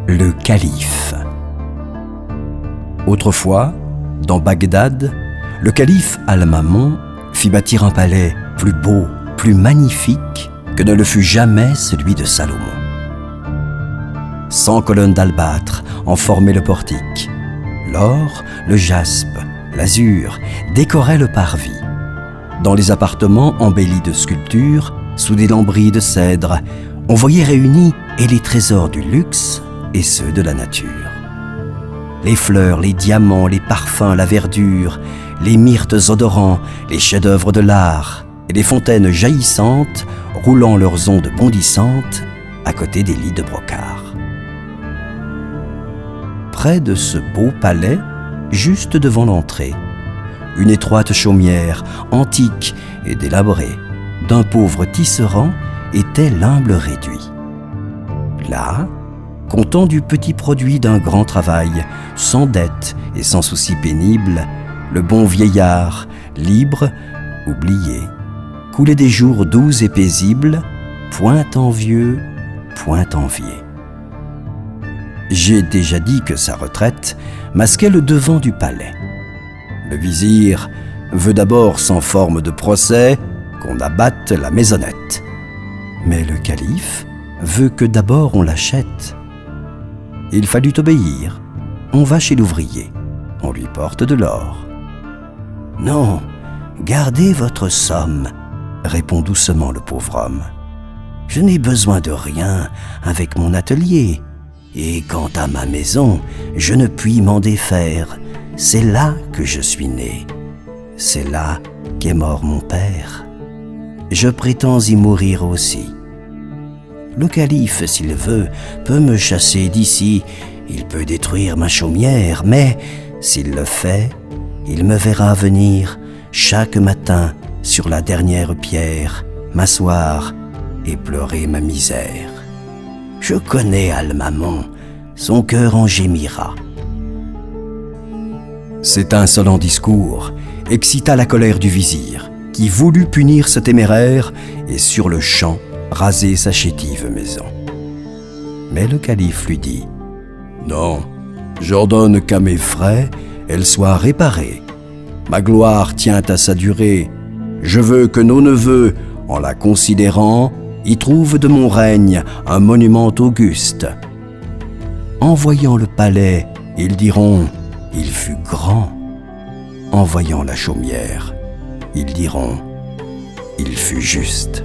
Le calife. Autrefois, dans Bagdad, le calife Al-Ma'mûn fit bâtir un palais plus beau, plus magnifique que ne le fut jamais celui de Salomon. 100 colonnes d'albâtre en formaient le portique. L'or, le jaspe, l'azur décoraient le parvis. Dans les appartements embellis de sculptures, sous des lambris de cèdre, on voyait réunis et les trésors du luxe et ceux de la nature. Les fleurs, les diamants, les parfums, la verdure, les myrtes odorants, les chefs-d'œuvre de l'art et les fontaines jaillissantes roulant leurs ondes bondissantes à côté des lits de brocart. Près de ce beau palais, juste devant l'entrée, une étroite chaumière antique et délabrée d'un pauvre tisserand était l'humble réduit. Là, content du petit produit d'un grand travail, sans dette et sans souci pénible, le bon vieillard, libre, oublié, coulait des jours doux et paisibles, point envieux, point envié. J'ai déjà dit que sa retraite masquait le devant du palais. Le vizir veut d'abord, sans forme de procès, qu'on abatte la maisonnette. Mais le calife veut que d'abord on l'achète. Il fallut obéir. On va chez l'ouvrier. On lui porte de l'or. « Non, gardez votre somme, » répond doucement le pauvre homme. « Je n'ai besoin de rien avec mon atelier. Et quant à ma maison, je ne puis m'en défaire. C'est là que je suis né. C'est là qu'est mort mon père. Je prétends y mourir aussi. Le calife, s'il veut, peut me chasser d'ici, il peut détruire ma chaumière, mais s'il le fait, il me verra venir chaque matin sur la dernière pierre, m'asseoir et pleurer ma misère. Je connais Al-Ma'mûn, son cœur en gémira. » Cet insolent discours excita la colère du vizir, qui voulut punir ce téméraire et sur le champ raser sa chétive maison. Mais le calife lui dit : « Non, j'ordonne qu'à mes frais, elle soit réparée. Ma gloire tient à sa durée. Je veux que nos neveux, en la considérant, y trouvent de mon règne un monument auguste. En voyant le palais, ils diront : il fut grand. En voyant la chaumière, ils diront : il fut juste. »